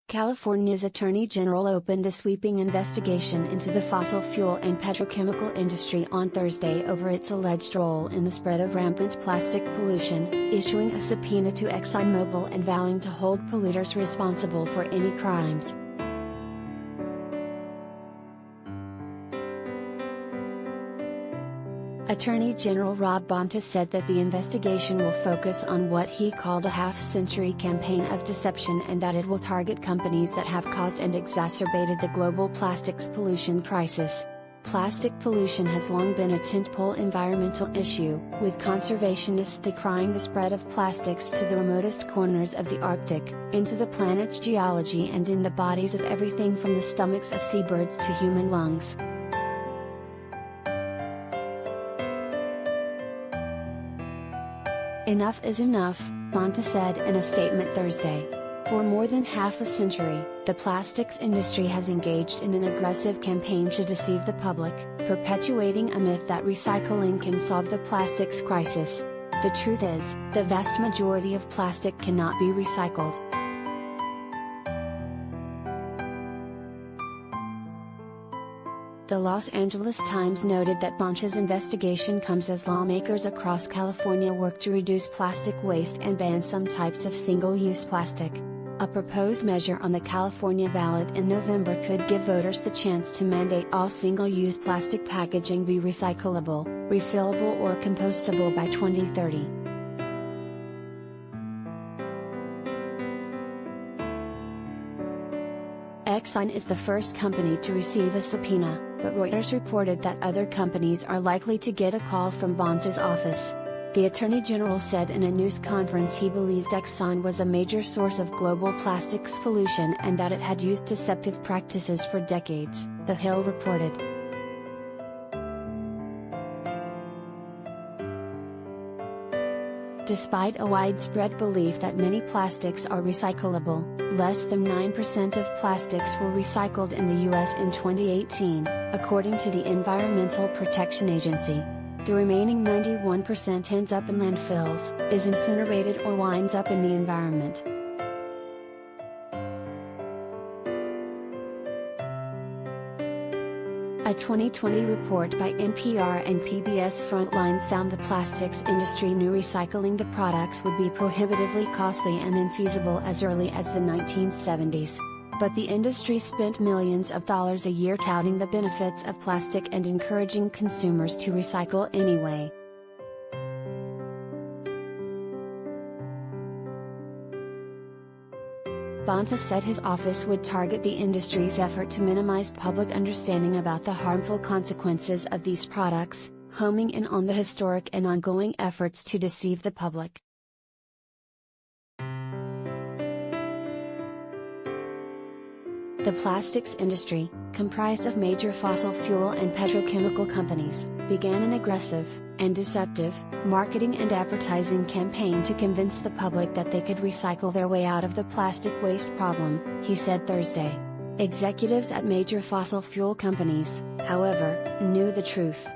California's Attorney General opened a sweeping investigation into the fossil fuel and petrochemical industry on Thursday over its alleged role in the spread of rampant plastic pollution, issuing a subpoena to ExxonMobil and vowing to hold polluters responsible for any crimes. Attorney General Rob Bonta said that the investigation will focus on what he called a half-century campaign of deception and that it will target companies that have caused and exacerbated the global plastics pollution crisis. Plastic pollution has long been a tentpole environmental issue, with conservationists decrying the spread of plastics to the remotest corners of the Arctic, into the planet's geology and in the bodies of everything from the stomachs of seabirds to human lungs. Enough is enough, Bonta said in a statement Thursday. For more than half a century, the plastics industry has engaged in an aggressive campaign to deceive the public, perpetuating a myth that recycling can solve the plastics crisis. The truth is, the vast majority of plastic cannot be recycled. The Los Angeles Times noted that Bonta's investigation comes as lawmakers across California work to reduce plastic waste and ban some types of single-use plastic. A proposed measure on the California ballot in November could give voters the chance to mandate all single-use plastic packaging be recyclable, refillable or compostable by 2030. Exxon is the first company to receive a subpoena, but Reuters reported that other companies are likely to get a call from Bonta's office. The Attorney General said in a news conference he believed Exxon was a major source of global plastics pollution and that it had used deceptive practices for decades, The Hill reported. Despite a widespread belief that many plastics are recyclable, less than 9% of plastics were recycled in the U.S. in 2018, according to the Environmental Protection Agency. The remaining 91% ends up in landfills, is incinerated or winds up in the environment. A 2020 report by NPR and PBS Frontline found the plastics industry knew recycling the products would be prohibitively costly and infeasible as early as the 1970s. But the industry spent millions of dollars a year touting the benefits of plastic and encouraging consumers to recycle anyway. Bonta said his office would target the industry's effort to minimize public understanding about the harmful consequences of these products, homing in on the historic and ongoing efforts to deceive the public. The plastics industry, comprised of major fossil fuel and petrochemical companies, began an aggressive, and deceptive, marketing and advertising campaign to convince the public that they could recycle their way out of the plastic waste problem, he said Thursday. Executives at major fossil fuel companies, however, knew the truth.